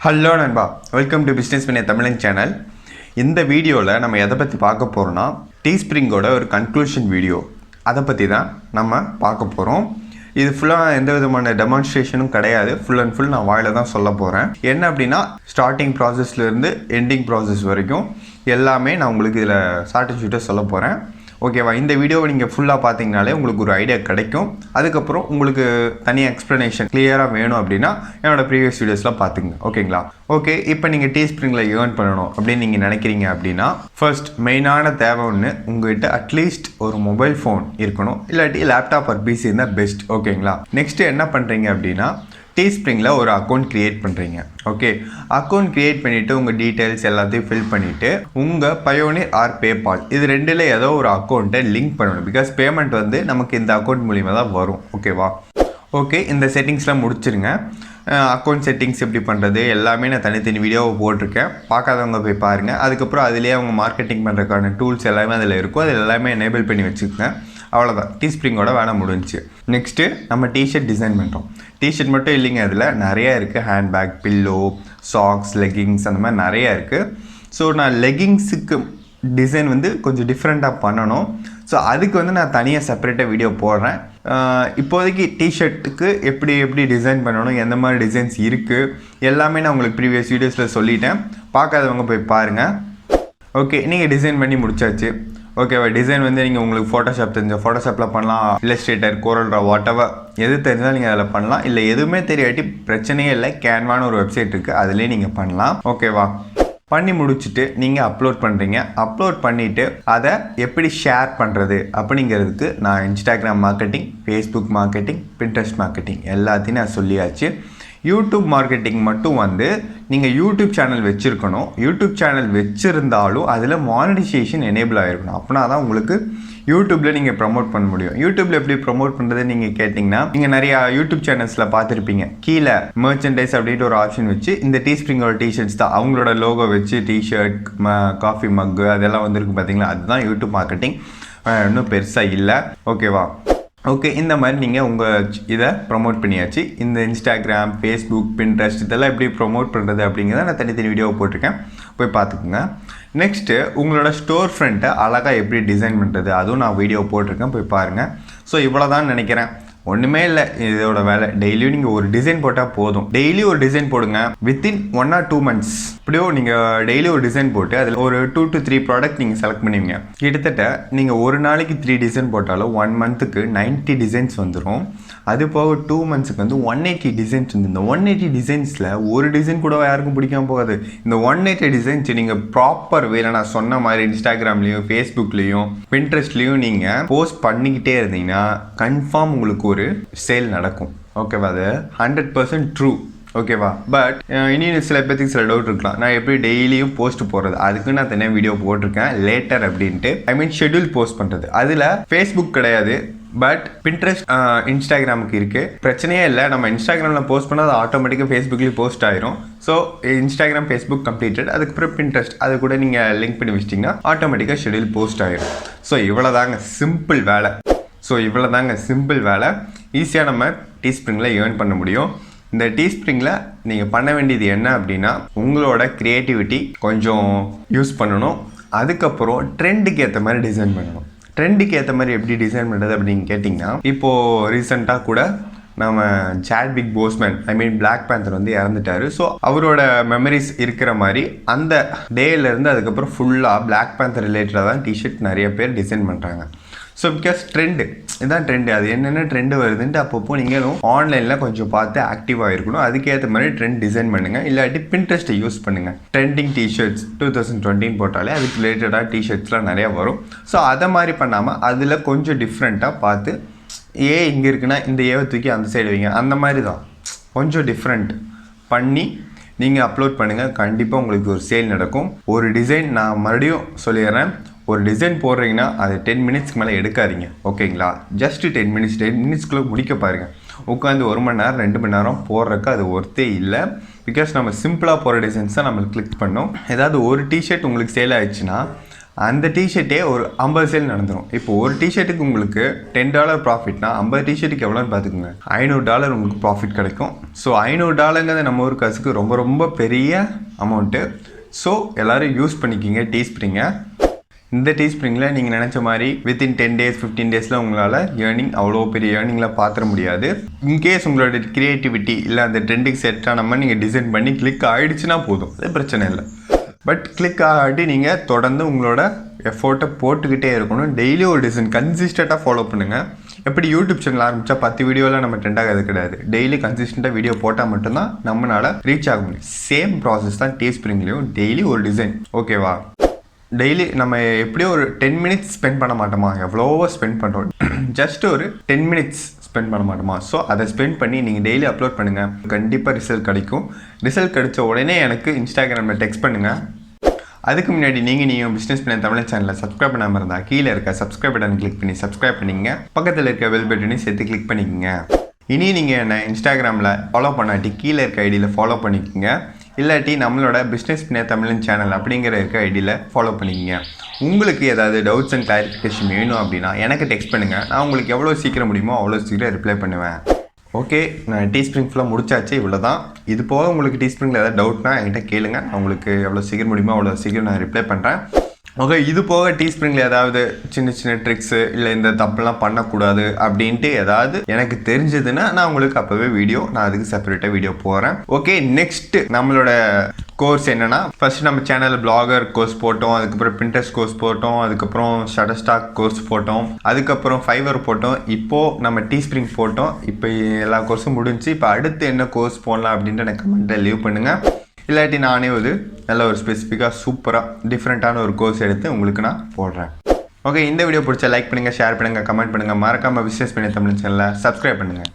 Hello நண்பா, welcome to business பண்ண தமிழன் சேனல். இந்த வீடியோவில் நம்ம எதை பற்றி பார்க்க போகிறோன்னா டீஸ்ப்ரிங்கோட ஒரு கன்க்ளூஷன் வீடியோ. அதை பற்றி தான் நம்ம பார்க்க போகிறோம். இது ஃபுல்லாக எந்த விதமான டெமான்ஸ்ட்ரேஷனும் கிடையாது. ஃபுல் அண்ட் ஃபுல் நான் வாயில் தான் சொல்ல போகிறேன். என்ன அப்படின்னா ஸ்டார்டிங் ப்ராசஸ்லேருந்து எண்டிங் ப்ராசஸ் வரைக்கும் எல்லாமே நான் உங்களுக்கு இதில் ஷார்ட் அண்ட் ஸ்வீட்டாக சொல்ல போகிறேன். ஓகேவா? இந்த வீடியோவை நீங்கள் ஃபுல்லாக பார்த்தீங்கனாலே உங்களுக்கு ஒரு ஐடியா கிடைக்கும். அதுக்கப்புறம் உங்களுக்கு தனியாக எக்ஸ்ப்ளனேஷன் கிளியராக வேணும் அப்படின்னா என்னோடய ப்ரீவியஸ் வீடியோஸ்லாம் பார்த்துங்க. ஓகேங்களா? ஓகே, இப்போ நீங்கள் டீஸ்ப்ரிங்கில் ஏர்ன் பண்ணணும் அப்படின்னு நீங்கள் நினைக்கிறீங்க அப்படின்னா ஃபர்ஸ்ட் மெயினான தேவை ஒன்று, உங்கள்கிட்ட அட்லீஸ்ட் ஒரு மொபைல் ஃபோன் இருக்கணும், இல்லாட்டி லேப்டாப் ஆர் பிசி இருந்தால் பெஸ்ட். ஓகேங்களா? நெக்ஸ்ட்டு என்ன பண்ணுறீங்க அப்படின்னா டீஸ்ப்ரிங்கில் ஒரு அக்கௌண்ட் க்ரியேட் பண்ணுறீங்க. ஓகே, அக்கௌண்ட் க்ரியேட் பண்ணிவிட்டு உங்கள் டீட்டெயில்ஸ் எல்லாத்தையும் ஃபில் பண்ணிவிட்டு உங்கள் பயோனியர் ஆர் பேபால் இது ரெண்டில் ஏதோ ஒரு அக்கௌண்ட்டை லிங்க் பண்ணணும். பிகாஸ் பேமெண்ட் வந்து நமக்கு இந்த அக்கௌண்ட் மூலிமா தான் வரும். ஓகேவா? ஓகே, இந்த செட்டிங்ஸ்லாம் முடிச்சிருங்க. அக்கௌண்ட் செட்டிங்ஸ் எப்படி பண்ணுறது எல்லாமே நான் தனித்தனி வீடியோவை போட்டிருக்கேன். பார்க்காதவங்க போய் பாருங்கள். அதுக்கப்புறம் அதிலே அவங்க மார்க்கெட்டிங் பண்ணுறதுக்கான டூல்ஸ் எல்லாமே அதில் இருக்கும். அதில் எல்லாமே எனேபிள் பண்ணி வச்சுக்கோங்க. அவ்வளோதான், டீஸ்ப்ரிங்கோட வேலை முடிஞ்சிச்சு. நெக்ஸ்ட்டு நம்ம டிஷர்ட் டிசைன் பண்ணுறோம். டிஷர்ட் மட்டும் இல்லைங்க, அதில் நிறையா இருக்குது. ஹேண்ட்பேக், பில்லோ, சாக்ஸ், லெகிங்ஸ் அந்த மாதிரி நிறையா இருக்குது. ஸோ நான் லெகிங்ஸுக்கு டிசைன் வந்து கொஞ்சம் டிஃப்ரெண்ட்டாக பண்ணணும். ஸோ அதுக்கு வந்து நான் தனியாக செப்பரேட்டாக வீடியோ போடுறேன். இப்போதைக்கு டிஷர்ட்டுக்கு எப்படி டிசைன் பண்ணணும், எந்த மாதிரி டிசைன்ஸ் இருக்குது எல்லாமே நான் உங்களுக்கு ப்ரீவியஸ் வீடியோஸில் சொல்லிட்டேன். பார்க்காதவங்க போய் பாருங்கள். ஓகே, நீங்கள் டிசைன் பண்ணி முடிச்சாச்சு. ஓகேவா? டிசைன் வந்து நீங்கள் உங்களுக்கு ஃபோட்டோஷாப் தெரிஞ்ச ஃபோட்டோஷாப்பில் பண்ணலாம், இல்லஸ்ட்ரேட்டர், கோரல்ரா, வாட்டெவர் எது தெரிஞ்சால் நீங்கள் அதில் பண்ணலாம். இல்லை எதுவுமே தெரியாட்டி பிரச்சனையே இல்லை, கேன்வான்னு ஒரு வெப்சைட் இருக்குது, அதிலே நீங்கள் பண்ணலாம். ஓகேவா? பண்ணி முடிச்சுட்டு நீங்கள் அப்லோட் பண்ணுறீங்க. அப்லோட் பண்ணிவிட்டு அதை எப்படி ஷேர் பண்ணுறது அப்படிங்கிறதுக்கு நான் Instagram marketing, Facebook marketing, Pinterest marketing எல்லாத்தையும் நான் சொல்லியாச்சு. யூடியூப் மார்க்கெட்டிங் மட்டும் வந்து நீங்கள் யூடியூப் சேனல் வச்சுருக்கணும். யூடியூப் சேனல் வச்சுருந்தாலும் அதில் மானிட்டைசேஷன் எனேபிள் ஆகிருக்கணும். அப்படின்னா தான் உங்களுக்கு யூடியூப்பில் நீங்கள் ப்ரமோட் பண்ண முடியும். யூடியூப்பில் எப்படி ப்ரமோட் பண்ணுறது நீங்கள் கேட்டிங்கன்னா, நீங்கள் நிறையா யூடியூப் சேனல்ஸில் பார்த்துருப்பீங்க. கீழே மெர்ச்சன்டைஸ் அப்படின்ட்டு ஒரு ஆப்ஷன் வச்சு இந்த டீஸ்ப்ரிங்கோட டிஷர்ட்ஸ் தான் அவங்களோட லோகோ வச்சு டிஷர்ட், காஃபி மக்கு அதெல்லாம் வந்துருக்கு பார்த்தீங்களா? அதுதான் யூடியூப் மார்க்கெட்டிங். இன்னும் பெருசாக இல்லை. ஓகேவா? ஓகே, இந்த மாதிரி நீங்கள் உங்கள் இதை ப்ரொமோட் பண்ணியாச்சு. இந்த இன்ஸ்டாகிராம், ஃபேஸ்புக், பின்ட்ரெஸ்ட் இதெல்லாம் எப்படி ப்ரொமோட் பண்ணுறது அப்படிங்கிறத நான் தனித்தனி வீடியோவை போட்டிருக்கேன், போய் பார்த்துக்குங்க. நெக்ஸ்ட்டு உங்களோட ஸ்டோர் ஃப்ரண்ட்டை அழகாக எப்படி டிசைன் பண்ணுறது அதுவும் நான் வீடியோ போட்டிருக்கேன், போய் பாருங்கள். ஸோ இவ்வளோ தான் நினைக்கிறேன். ஒன்றுமே இல்லை இதோட வேலை. டெய்லியும் நீங்கள் ஒரு டிசைன் போட்டால் போதும். டெய்லி ஒரு டிசைன் போடுங்க. வித்தின் 1 or 2 months இப்படியோ நீங்கள் டெய்லி ஒரு டிசைன் போட்டு அதில் ஒரு 2 to 3 ப்ராடக்ட் நீங்கள் செலக்ட் பண்ணுவீங்க. கிட்டத்தட்ட நீங்கள் ஒரு நாளைக்கு 3 டிசைன் போட்டாலும் 1 monthக்கு 90 டிசைன்ஸ் வந்துடும். அது போக 2 monthsக்கு வந்து 180 டிசைன்ஸ் வந்து இந்த 180 டிசைன்ஸில் ஒரு டிசைன் கூட யாருக்கும் பிடிக்காம போகாது. இந்த 180 டிசைன்ஸ் நீங்கள் ப்ராப்பர் வேலை நான் சொன்ன மாதிரி இன்ஸ்டாகிராம்லேயும், ஃபேஸ்புக்லேயும், பின்ட்ரெஸ்ட்லேயும் நீங்கள் போஸ்ட் பண்ணிக்கிட்டே இருந்தீங்கன்னா கன்ஃபார்ம் உங்களுக்கு ஒரு சேல் நடக்கும். ஓகேவா? அது 100% ட்ரூ. ஓகேவா? பட் இன்னும் சில பேருக்கு சில டவுட் இருக்கலாம், நான் எப்படி டெய்லியும் போஸ்ட் போடுறது? அதுக்கு நான் தனியாக வீடியோ போட்டிருக்கேன், லேட்டர் அப்படின்ட்டு. ஐ மீன் ஷெட்யூல் போஸ்ட் பண்ணுறது. அதில் ஃபேஸ்புக் கிடையாது, பட் பின்ட்ரெஸ்ட், இன்ஸ்டாகிராமுக்கு இருக்குது. பிரச்சனையே இல்லை. நம்ம இன்ஸ்டாகிராமில் போஸ்ட் பண்ணால் அது ஆட்டோமேட்டிக்காக ஃபேஸ்புக்லேயும் போஸ்ட் ஆயிரும். So Instagram, Facebook completed. அதுக்கப்புறம் பின்ட்ரெஸ்ட் அது கூட நீங்கள் லிங்க் பண்ணி வச்சிட்டிங்கன்னா ஆட்டோமேட்டிக்காக ஷெட்யூல் போஸ்ட் ஆயிரும். ஸோ இவ்வளோ தாங்க சிம்பிள் வேலை. ஈஸியாக நம்ம டீஸ்ப்ரிங்கில் ஏர்ன் பண்ண முடியும். இந்த டீஸ்ப்ரிங்கில் நீங்கள் பண்ண வேண்டியது என்ன அப்படின்னா உங்களோட க்ரியேட்டிவிட்டி கொஞ்சம் யூஸ் பண்ணணும். அதுக்கப்புறம் ட்ரெண்டுக்கு ஏற்ற மாதிரி டிசைன் பண்ணணும். ட்ரெண்டுக்கு ஏற்ற மாதிரி எப்படி டிசைன் பண்ணுறது அப்படின்னு கேட்டிங்கன்னா, இப்போது ரீசெண்டாக கூட நம்ம சாட்விக் போஸ்மேன், ஐ மீன் பிளாக் பேந்தர் வந்து இறந்துட்டார். ஸோ அவரோட மெமரிஸ் இருக்கிற மாதிரி அந்த டேலேருந்து அதுக்கப்புறம் ஃபுல்லாக பிளாக் பேந்தர் ரிலேட்டடாக தான் டிஷர்ட் நிறைய பேர் டிசைன் பண்ணுறாங்க. ஸோ பிகாஸ் ட்ரெண்டு இதுதான் ட்ரெண்டு. அது என்னென்ன ட்ரெண்டு வருதுன்ட்டு அப்பப்போ நீங்களும் ஆன்லைனில் கொஞ்சம் பார்த்து ஆக்டிவாக இருக்கணும். அதுக்கேற்ற மாதிரி ட்ரெண்ட் டிசைன் பண்ணுங்கள். இல்லாட்டி பின்ட்ரெஸ்ட்டை யூஸ் பண்ணுங்கள். ட்ரெண்டிங் டிஷர்ட்ஸ் 2020 போட்டாலே அதுக்கு ரிலேட்டடாக டிஷர்ட்ஸ்லாம் நிறையா வரும். ஸோ அதை மாதிரி பண்ணாமல் அதில் கொஞ்சம் டிஃப்ரெண்ட்டாக பார்த்து இங்கே இருக்குன்னா இந்த ஏவை தூக்கி அந்த சைடு வைங்க, அந்த மாதிரி தான் கொஞ்சம் டிஃப்ரெண்ட் பண்ணி நீங்கள் அப்லோட் பண்ணுங்கள். கண்டிப்பாக உங்களுக்கு ஒரு சேல் நடக்கும். ஒரு டிசைன் நான் மறுபடியும் சொல்லிடுறேன், ஒரு டிசைன் போடுறீங்கன்னா அது 10 minutesக்கு மேலே எடுக்காதீங்க. ஓகேங்களா? ஜஸ்ட் 10 minutesக்குள்ளே முடிக்க பாருங்கள். உட்காந்து 1 மணி நேரம் 2 மணி நேரம் போடுறக்கு அது ஒர்த்தே இல்லை. பிகாஸ் நம்ம சிம்பிளாக போகிற டிசைன்ஸ் தான் நம்மளுக்கு கிளிக் பண்ணோம். ஏதாவது ஒரு டிஷர்ட் உங்களுக்கு சேல் ஆயிடுச்சுன்னா அந்த டிஷர்ட்டே ஒரு 50 சேல் நடந்துடும். இப்போ ஒரு டிஷர்ட்டுக்கு உங்களுக்கு $10 ப்ராஃபிட்னா 50 டிஷர்ட்டுக்கு எவ்வளோன்னு பார்த்துக்குங்க, $500 உங்களுக்கு ப்ராஃபிட் கிடைக்கும். ஸோ $500ங்கிறது நம்ம ஒரு காசுக்கு ரொம்ப ரொம்ப பெரிய அமௌண்ட்டு. ஸோ எல்லோரும் யூஸ் பண்ணிக்கிங்க டீஸ்ப்ரிங்கை. இந்த டீஸ்ப்ரிங்கில் நீங்கள் நினச்ச மாதிரி வித்தின் 10 days 15 daysல உங்களால் ஏர்னிங் அவ்வளோ பெரிய ஏர்னிங்லாம் பார்த்துட முடியாது. இன்கேஸ் உங்களோட க்ரியேட்டிவிட்டி இல்லை அந்த ட்ரெண்டுக்கு செட் ஆன மாதிரி நீங்கள் டிசைன் பண்ணி கிளிக் ஆகிடுச்சுன்னா போதும், அது பிரச்சனை இல்லை. பட் கிளிக் ஆகிட்டு நீங்கள் தொடர்ந்து உங்களோட எஃபோர்ட்டை போட்டுக்கிட்டே இருக்கணும். டெய்லி ஒரு டிசைன் கன்சிஸ்டண்ட்டாக ஃபாலோ பண்ணுங்கள். எப்படி யூடியூப் சேனல் ஆரம்பித்தா 10 வீடியோவில் நம்ம ட்ரெண்ட் ஆகிறது கிடையாது. டெய்லி கன்சிஸ்டண்ட்டாக வீடியோ போட்டால் மட்டும்தான் நம்மளால் ரீச் ஆக முடியும். சேம் ப்ராசஸ் தான் டீஸ்ப்ரிங்லேயும். டெய்லி ஒரு டிசைன், ஓகேவா? டெய்லி நம்ம எப்படியோ ஒரு 10 minutes ஸ்பெண்ட் பண்ண மாட்டோமா? எவ்வளோவோ ஸ்பெண்ட் பண்ணுறோம். ஜஸ்ட் ஒரு 10 minutes ஸ்பெண்ட் பண்ண மாட்டோமா? ஸோ அதை ஸ்பெண்ட் பண்ணி நீங்கள் டெய்லி அப்லோட் பண்ணுங்கள். கண்டிப்பாக ரிசல்ட் கிடைக்கும். ரிசல்ட் கிடைச்ச உடனே எனக்கு இன்ஸ்டாகிராமில் டெக்ஸ்ட் பண்ணுங்கள். அதுக்கு முன்னாடி நீங்கள் பிஸ்னஸ் பண்ண தமிழ் சேனலில் சப்ஸ்கிரைப் பண்ணாமல் இருந்தால் கீழே இருக்க சப்ஸ்கிரைப் பட்டன் கிளிக் பண்ணி சப்ஸ்கிரைப் பண்ணிங்க. பக்கத்தில் இருக்க பெல் பட்டனையும் சேர்த்து கிளிக் பண்ணிக்கோங்க. இனி நீங்கள் என்ன இன்ஸ்டாகிராமில் ஃபாலோ பண்ணாட்டி கீழே இருக்க ஐடியில் ஃபாலோ பண்ணிக்கோங்க. இல்லாட்டி நம்மளோட பிஸ்னஸ் பண்ண தமிழ் சேனல் அப்படிங்கிற இருக்க ஐடியில் ஃபாலோ பண்ணிக்கோங்க. உங்களுக்கு ஏதாவது டவுட்ஸ் அண்ட் கிளாரிஃபிகேஷன் வேணும் அப்படின்னா எனக்கு டெக்ஸ்ட் பண்ணுங்கள். நான் உங்களுக்கு எவ்வளோ சீக்கிரம் முடியுமோ அவ்வளோ சீக்கிரம் ரிப்ளை பண்ணுவேன். ஓகே, நான் டீஸ்ப்ரிங் ஃபுல்லாக முடிச்சாச்சு, இவ்வளோ தான். இது போக உங்களுக்கு டீஸ்ப்ரிங்கில் ஏதாவது டவுட்னா என்கிட்ட கேளுங்க. நான் உங்களுக்கு எவ்வளோ சீக்கிரம் முடியுமோ அவ்வளோ சீக்கிரம் நான் ரிப்ளை பண்ணுறேன். ஓகே, இது போக டீஸ்ப்ரிங்கில் ஏதாவது சின்ன சின்ன ட்ரிக்ஸு இல்லை இந்த தப்புலாம் பண்ணக்கூடாது அப்படின்ட்டு ஏதாவது எனக்கு தெரிஞ்சதுன்னா நான் உங்களுக்கு அப்போவே நான் அதுக்கு செப்பரேட்டாக வீடியோ போகிறேன். ஓகே, நெக்ஸ்ட்டு நம்மளோட கோர்ஸ் என்னென்னா, ஃபஸ்ட்டு நம்ம சேனலில் பிளாகர் கோர்ஸ் போட்டோம், அதுக்கப்புறம் பிரிண்டர்ஸ் கோர்ஸ் போட்டோம், அதுக்கப்புறம் ஷட்டர்ஸ்டாக் கோர்ஸ் போட்டோம், அதுக்கப்புறம் ஃபைவர் போட்டோம், இப்போது நம்ம டீஸ்ப்ரிங் போட்டோம். இப்போ எல்லா கோர்ஸும் முடிஞ்சு. இப்போ அடுத்து என்ன கோர்ஸ் போடலாம் அப்படின்ட்டு எனக்கு கமெண்ட்டில் லீவ் பண்ணுங்கள். இல்லாட்டி நானே நல்ல ஒரு ஸ்பெசிஃபிக்காக சூப்பராக டிஃப்ரெண்ட்டான ஒரு கோர்ஸ் எடுத்து உங்களுக்கு நான் போடுறேன். ஓகே, இந்த வீடியோ பிடிச்சா லைக் பண்ணுங்கள், ஷேர் பண்ணுங்கள், கமெண்ட் பண்ணுங்கள். மறக்காமல் பிஸ்னஸ் பண்ண தமிழ் சேனலை சப்ஸ்கிரைப் பண்ணுங்கள்.